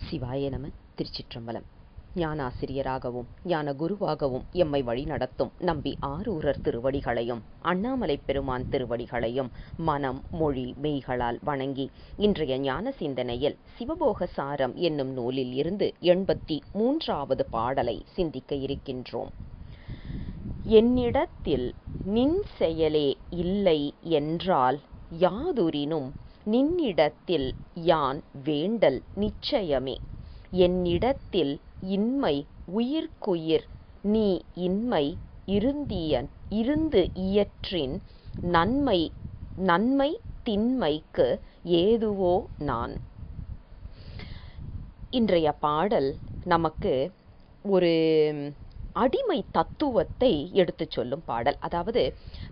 சிவாய நம. திருச்சிற்றம்பலம். ஞானாசிரியராகவும் ஞான குருவாகவும் எம்மை வழி நடத்தும் நம்பி ஆரூரர் திருவடிகளையும் அண்ணாமலை பெருமான் திருவடிகளையும் மனம் மொழி மெய்களால் வணங்கி இன்றைய ஞான சிந்தனையில் சிவபோக சாரம் என்னும் நூலில் இருந்து 83வது பாடலை சிந்திக்க இருக்கின்றோம். என்னிடத்தில் நின் செயலே இல்லை என்றால் யாதுரினும் நின்னிடத்தில் யான் வேண்டல் நிச்சயமே. என்னிடத்தில் இன்மை உயிர்க்குயிர் நீ இன்மை இருந்து இயற்றின் நன்மை திண்மைக்கு ஏதுவோ நான். இன்றைய பாடல் நமக்கு ஒரு அடிமை தத்துவத்தை எடுத்து சொல்லும் பாடல். அதாவது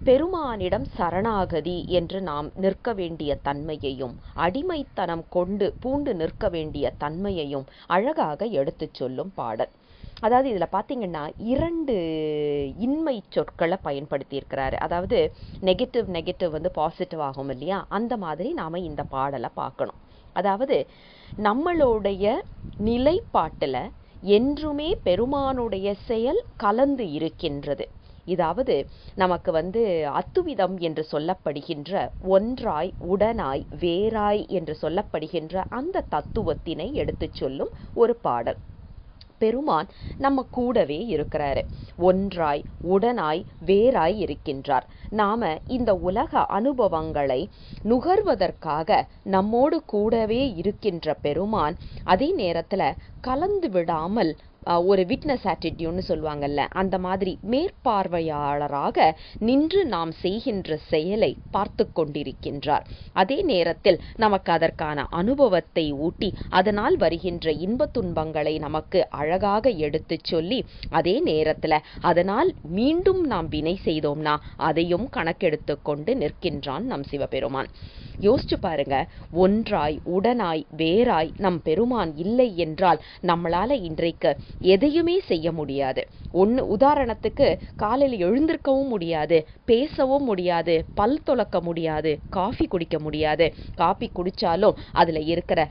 பெருமானிடம் சரணாகதி என்று நாம் நிற்க வேண்டிய தன்மையையும் அடிமைத்தனம் பூண்டு நிற்க வேண்டிய தன்மையையும் அழகாக எடுத்து சொல்லும் பாடல். அதாவது இதில் பார்த்தீங்கன்னா 2 இன்மை சொற்களை பயன்படுத்தியிருக்கிறாரு. அதாவது நெகட்டிவ் வந்து பாசிட்டிவ் ஆகும் இல்லையா, அந்த மாதிரி நாம் இந்த பாடலை பார்க்கணும். அதாவது நம்மளுடைய நிலைப்பாட்டில் என்றுமே பெருமானுடைய செயல் கலந்து இருக்கின்றது. இதாவது நமக்கு அத்துவிதம் என்று சொல்லப்படுகின்ற ஒன்றாய் உடனாய் வேறாய் என்று சொல்லப்படுகின்ற அந்த தத்துவத்தினை எடுத்து சொல்லும் ஒரு பாடல். பெருமான் நம்ம கூடவே இருக்கிறாரு, ஒன்றாய் உடனாய் வேறாய் இருக்கின்றார். நாம இந்த உலக அனுபவங்களை நுகர்வதற்காக நம்மோடு கூடவே இருக்கின்ற பெருமான் அதே நேரத்துல கலந்து விடாமல் ஒரு விட்னஸ் ஆட்டிடியூட்னு சொல்லுவாங்கல்ல, அந்த மாதிரி மேற்பார்வையாளராக நின்று நாம் செய்கின்ற செயலை பார்த்து கொண்டிருக்கின்றார். அதே நேரத்தில் நமக்கு அதற்கான அனுபவத்தை ஊட்டி அதனால் வருகின்ற இன்ப துன்பங்களை நமக்கு அழகாக எடுத்து சொல்லி அதே நேரத்தில் அதனால் மீண்டும் நாம் வினை செய்தோம்னா அதையும் கணக்கெடுத்து கொண்டு நிற்கின்றான் நம் சிவபெருமான். யோசிச்சு பாருங்க, ஒன்றாய் உடனாய் வேறாய் நம் பெருமான் இல்லை என்றால் நம்மளால இன்றைக்கு எதையுமே செய்ய முடியாது. உதாரணத்துக்கு காலையில் எழுந்திருக்கவும் முடியாது, பேசவும் முடியாது, பல் துலக்க முடியாது, காஃபி குடிக்க முடியாது. காஃபி குடிச்சாலும் அதுல இருக்கிற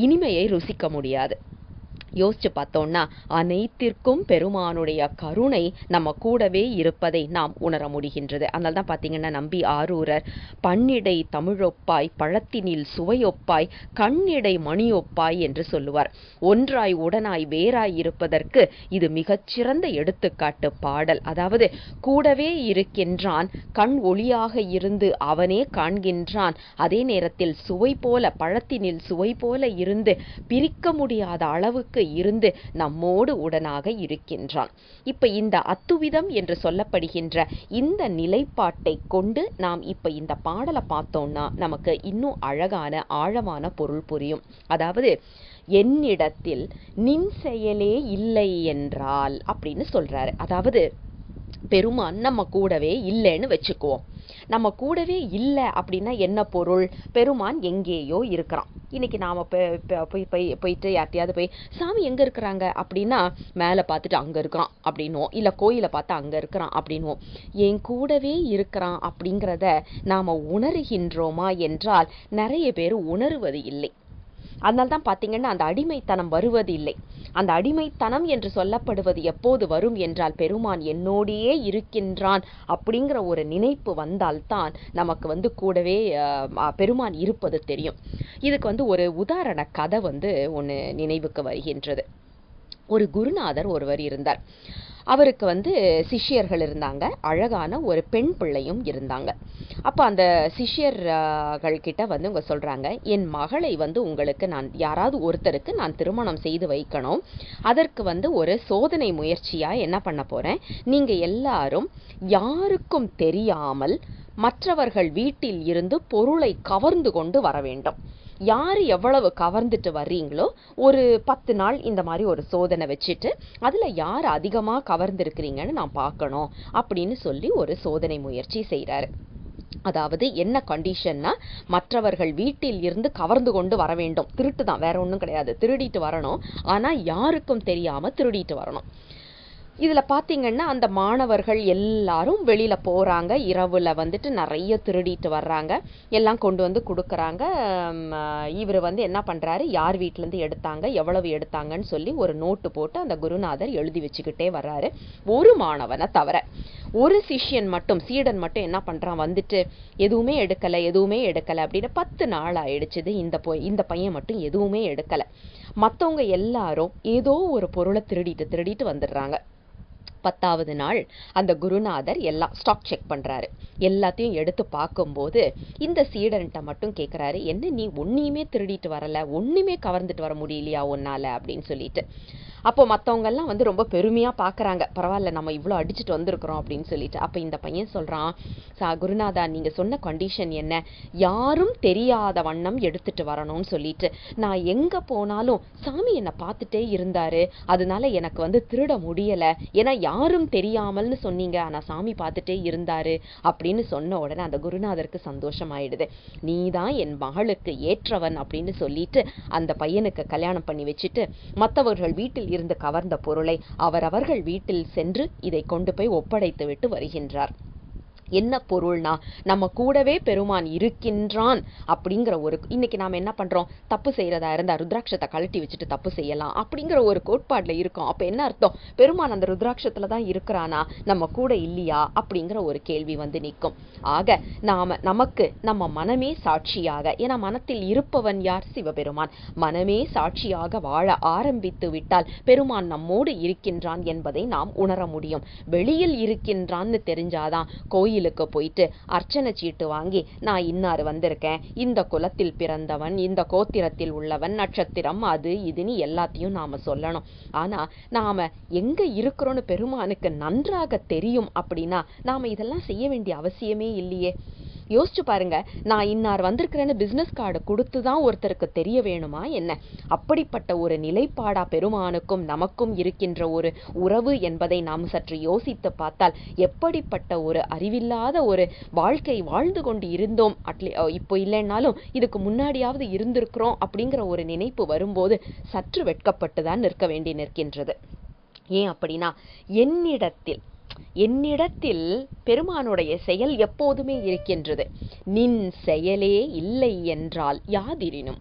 இனிமையை ருசிக்க முடியாது. யோசிச்சு பார்த்தோம்னா அனைத்திற்கும் பெருமானுடைய கருணை நம்ம கூடவே இருப்பதை நாம் உணர முடிகின்றது. அதனால தான் பார்த்தீங்கன்னா நம்பி ஆரூரர் பண்ணிடை தமிழொப்பாய் பழத்தினில் சுவையொப்பாய் கண்ணிடை மணியொப்பாய் என்று சொல்லுவார். ஒன்றாய் உடனாய் வேறாய் இருப்பதற்கு இது மிகச்சிறந்த எடுத்துக்காட்டு பாடல். அதாவது கூடவே இருக்கின்றான், கண் ஒளியாக இருந்து அவனே காண்கின்றான். அதே நேரத்தில் சுவை போல பழத்தினில் சுவை போல இருந்து பிரிக்க முடியாத அளவுக்கு இருந்து நம்மோடு உடனாக இருக்கின்றான். இப்ப இந்த அத்துவிதம் என்று சொல்லப்படுகின்ற இந்த நிலைப்பாட்டை கொண்டு நாம் இப்ப இந்த பாடலை பார்த்தோம்னா நமக்கு இன்னும் அழகான ஆழமான பொருள் புரியும். அதாவது என்னிடத்தில் நின் செயலே இல்லை என்றால் அப்படின்னு சொல்றாரு. அதாவது பெருமான் நம்ம கூடவே இல்லைன்னு வச்சுக்குவோம். நம்ம கூடவே இல்லை அப்படின்னா என்ன பொருள்? பெருமான் எங்கேயோ இருக்கிறான். இன்னைக்கு நாம போயிட்டு யார்ட்டையாவது போய் சாமி எங்க இருக்கிறாங்க அப்படின்னா மேலே பார்த்துட்டு அங்க இருக்கிறான் அப்படின்னுவோம், இல்லை கோயிலை பார்த்தா அங்க இருக்கிறான் அப்படின்னுவோம். என் கூடவே இருக்கிறான் அப்படிங்கிறத நாம உணர்கின்றோமா என்றால் நிறைய பேர் உணருவது இல்லை. அதனால தான் பார்த்தீங்கன்னா அந்த அடிமைத்தனம் வருவது இல்லை. அந்த அடிமைத்தனம் என்று சொல்லப்படுவது எப்போது வரும் என்றால் பெருமான் என்னோடையே இருக்கின்றான் அப்படிங்கிற ஒரு நினைப்பு வந்தால்தான் நமக்கு கூடவே பெருமான் இருப்பது தெரியும். இதுக்கு ஒரு உதாரண கதை ஒன்று நினைவுக்கு வருகின்றது. ஒரு குருநாதர் ஒருவர் இருந்தார். அவருக்கு சிஷ்யர்கள் இருந்தாங்க, அழகான ஒரு பெண் பிள்ளையும் இருந்தாங்க. அப்போ அந்த சிஷ்யர்கள் கிட்ட இவங்க சொல்றாங்க, என் மகளை உங்களுக்கு நான் யாராவது ஒருத்தருக்கு நான் திருமணம் செய்து வைக்கணும். அதற்கு ஒரு சோதனை முயற்சியா என்ன பண்ண போறேன், நீங்க எல்லாரும் யாருக்கும் தெரியாமல் மற்றவர்கள் வீட்டில் இருந்து பொருளை கவர்ந்து கொண்டு வர வேண்டும். யார் எவ்வளவு கவர்ந்துட்டு வர்றீங்களோ ஒரு 10 நாள் இந்த மாதிரி ஒரு சோதனை வச்சுட்டு அதில் யார் அதிகமாக கவர்ந்துருக்கிறீங்கன்னு நான் பார்க்கணும் அப்படின்னு சொல்லி ஒரு சோதனை முயற்சி செய்கிறாரு. அதாவது என்ன கண்டிஷன்னா, மற்றவர்கள் வீட்டில் இருந்து கவர்ந்து கொண்டு வர வேண்டும். திருட்டு தான், வேற ஒன்றும் கிடையாது, திருடிட்டு வரணும். ஆனால் யாருக்கும் தெரியாமல் திருடிட்டு வரணும். இதுல பாத்தீங்கன்னா அந்த மாணவர்கள் எல்லாரும் வெளியில போறாங்க. இரவுல வந்துட்டு நிறைய திருடிட்டு வர்றாங்க. எல்லாம் கொண்டு வந்து கொடுக்கறாங்க. இவர் வந்து என்ன பண்றாரு, யார் வீட்டுல இருந்து எடுத்தாங்க, எவ்வளவு எடுத்தாங்கன்னு சொல்லி ஒரு நோட்டு போட்டு அந்த குருநாதர் எழுதி வச்சுக்கிட்டே வர்றாரு. ஒரு மாணவனை தவிர. ஒரு சிஷ்யன் மட்டும், சீடன் மட்டும் என்ன பண்றான், வந்துட்டு எதுவுமே எடுக்கல அப்படின்னு 10 நாள் ஆயிடுச்சுது. இந்த பையன் மட்டும் எதுவுமே எடுக்கல. மத்தவங்க எல்லாரும் ஏதோ ஒரு பொருளை திருடிட்டு வந்துடுறாங்க. 10வது நாள் அந்த குருநாதர் எல்லாம் ஸ்டாக் செக் பண்றாரு. எல்லாத்தையும் எடுத்து பார்க்கும்போது இந்த சீடன்ட்ட மட்டும் கேட்கிறாரு, என்ன நீ ஒன்னையுமே திருடிட்டு வரல, ஒண்ணுமே கவர்ந்துட்டு வர முடியலையா உன்னால அப்படின்னு சொல்லிட்டு. அப்போ மற்றவங்க எல்லாம் வந்து ரொம்ப பெருமையா பாக்குறாங்க, பரவாயில்ல நம்ம இவ்வளோ அடிச்சுட்டு வந்திருக்கிறோம் அப்படின்னு சொல்லிட்டு. அப்ப இந்த பையன் சொல்றான், குருநாதா நீங்க சொன்ன கண்டிஷன் என்ன, யாரும் தெரியாத வண்ணம் எடுத்துட்டு வரணும்னு சொல்லிட்டு. நான் எங்க போனாலும் சாமி என்னை பார்த்துட்டே இருந்தாரு, அதனால எனக்கு வந்து திருட முடியல. ஏன்னா யாரும் தெரியாமல்னு சொன்னீங்க, ஆனா சாமி பார்த்துட்டே இருந்தாரு அப்படின்னு சொன்ன உடனே அந்த குருநாதருக்கு சந்தோஷம் ஆயிடுது. நீதான் என் மகளுக்கு ஏற்றவன் அப்படின்னு சொல்லிட்டு அந்த பையனுக்கு கல்யாணம் பண்ணி வச்சுட்டு மற்றவர்கள் வீட்டில் இருந்து கவர்ந்த பொருளை அவரவர்கள் வீட்டில் சென்று இதை கொண்டு போய் ஒப்படைத்து விட்டு வருகின்றார். என்ன பொருள்னா, நம்ம கூடவே பெருமான் இருக்கின்றான் அப்படிங்கிற ஒரு, இன்னைக்கு நாம என்ன பண்றோம், தப்பு செய்யறதா இருந்தா ருத்ராட்சத்தை கழட்டி வச்சுட்டு தப்பு செய்யலாம் அப்படிங்கிற ஒரு கோட்பாடுல இருக்கோம். அப்ப என்ன அர்த்தம், பெருமான் அந்த ருத்ராட்சத்துல தான் இருக்கிறானா, நம்ம கூட இல்லையா அப்படிங்கிற ஒரு கேள்வி வந்து நிற்கும். ஆக நமக்கு நம்ம மனமே சாட்சியாக, ஏன்னா மனத்தில் இருப்பவன் யார், சிவபெருமான். மனமே சாட்சியாக வாழ ஆரம்பித்து விட்டால் பெருமான் நம்மோடு இருக்கின்றான் என்பதை நாம் உணர முடியும். வெளியில் இருக்கின்றான்னு தெரிஞ்சாதான் கோயிலுக்கு போயிட்டு அர்ச்சனை சீட்டு வாங்கி நான் இன்னார் வந்திருக்கேன், இந்த குலத்தில் பிறந்தவன், இந்த கோத்திரத்தில் உள்ளவன், நட்சத்திரம் அது இதுன்னு எல்லாத்தையும் நாம சொல்லணும். ஆனா நாம எங்க இருக்கிறோன்னு பெருமானுக்கு நன்றாக தெரியும் அப்படின்னா நாம இதெல்லாம் செய்ய வேண்டிய அவசியமே இல்லையே. யோசிச்சு பாருங்க, நான் இன்னார் வந்திருக்கிறேன்னு பிசினஸ் கார்டு கொடுத்துதான் ஒருத்தருக்கு தெரிய வேணுமா என்ன? அப்படிப்பட்ட ஒரு நிலைப்பாடா பெருமானுக்கும் நமக்கும் இருக்கின்ற ஒரு உறவு என்பதை நாம் சற்று யோசித்து பார்த்தால் எப்படிப்பட்ட ஒரு அறிவில்லாத ஒரு வாழ்க்கை வாழ்ந்து கொண்டு இருந்தோம். இப்போ இல்லைன்னாலும் இதுக்கு முன்னாடியாவது இருந்திருக்கிறோம் அப்படிங்கிற ஒரு நினைப்பு வரும்போது சற்று வெட்கப்பட்டு தான் நிற்க வேண்டி நிற்கின்றது. ஏன் அப்படின்னா, என்னிடத்தில் பெருமானுடைய செயல் எப்போதுமே இருக்கின்றது. நின் செயலே இல்லை என்றால் யாதிரினும்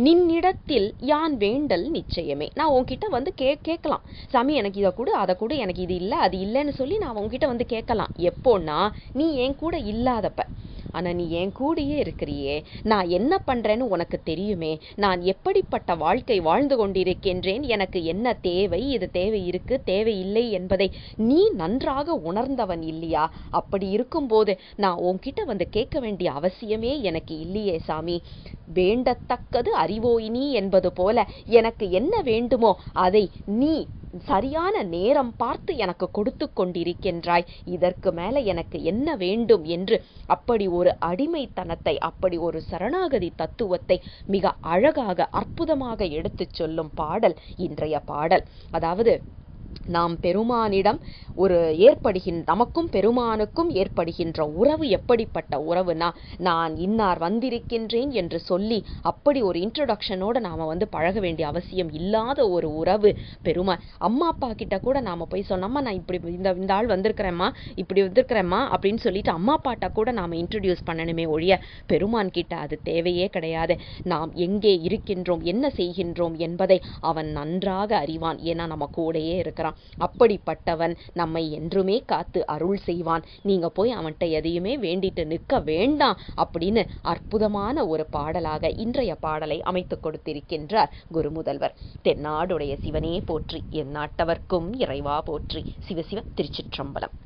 நின்னிடத்தில் யான் வேண்டல் நிச்சயமே. நான் உன்கிட்ட வந்து கேட்கலாம், சாமி எனக்கு இதை கூட அதை கூட, எனக்கு இது இல்லை அது இல்லைன்னு சொல்லி நான் உன்கிட்ட வந்து கேட்கலாம். எப்போன்னா நீ என் கூட இல்லாதப்ப. ஆனா நீ என் கூடயே இருக்கிறியே, நான் என்ன பண்றேன்னு உனக்கு தெரியுமே, நான் எப்படிப்பட்ட வாழ்க்கை வாழ்ந்து கொண்டிருக்கின்றேன், எனக்கு என்ன தேவை, இது தேவை இருக்கு தேவை இல்லை என்பதை நீ நன்றாக உணர்ந்தவன் இல்லையா? அப்படி இருக்கும்போது நான் உன்கிட்ட வந்து கேட்க வேண்டிய அவசியமே எனக்கு இல்லையே சாமி. வேண்டத்தக்கது அறிவோயினி என்பது போல எனக்கு என்ன வேண்டுமோ அதை நீ சரியான நேரம் பார்த்து எனக்கு கொடுத்து கொண்டிருக்கின்றாய். இதற்கு மேல எனக்கு என்ன வேண்டும் என்று அப்படி ஒரு அடிமைத்தனத்தை, அப்படி ஒரு சரணாகதி தத்துவத்தை மிக அழகாக அற்புதமாக எடுத்துச் சொல்லும் பாடல் இன்றைய பாடல். அதாவது நாம் பெருமானிடம் நமக்கும் பெருமானுக்கும் ஏற்படுகின்ற உறவு எப்படிப்பட்ட உறவுனா, நான் இன்னார் வந்திருக்கின்றேன் என்று சொல்லி அப்படி ஒரு இன்ட்ரோடக்ஷனோட நாம வந்து பழக வேண்டிய அவசியம் இல்லாத ஒரு உறவு பெருமான். அம்மா அப்பா கிட்ட கூட நாம போய் சொன்னோம்மா, நான் இப்படி இந்த ஆள் வந்திருக்கிறேம்மா, இப்படி வந்திருக்கிறேம்மா அப்படின்னு சொல்லிட்டு அம்மா அப்பாட்ட கூட நாம இன்ட்ரடியூஸ் பண்ணணுமே ஒழிய பெருமான் கிட்ட அது தேவையே கிடையாது. நாம் எங்கே இருக்கின்றோம், என்ன செய்கின்றோம் என்பதை அவன் நன்றாக அறிவான். ஏன்னா நம்ம கூடயே இருக்கிறான். அப்படிப்பட்டவன் நம்மை என்றுமே காத்து அருள் செய்வான். நீங்க போய் அவன்கிட்ட எதையுமே வேண்டிட்டு நிற்க வேண்டாம் அப்படின்னு அற்புதமான ஒரு பாடலாக இன்றைய பாடலை அமைத்துக் கொடுத்திருக்கின்றார் குருமுதல்வர். தென்னாடுடைய சிவனே போற்றி, எந்நாட்டவர்க்கும் இறைவா போற்றி. சிவசிவ திருச்சிற்றம்பலம்.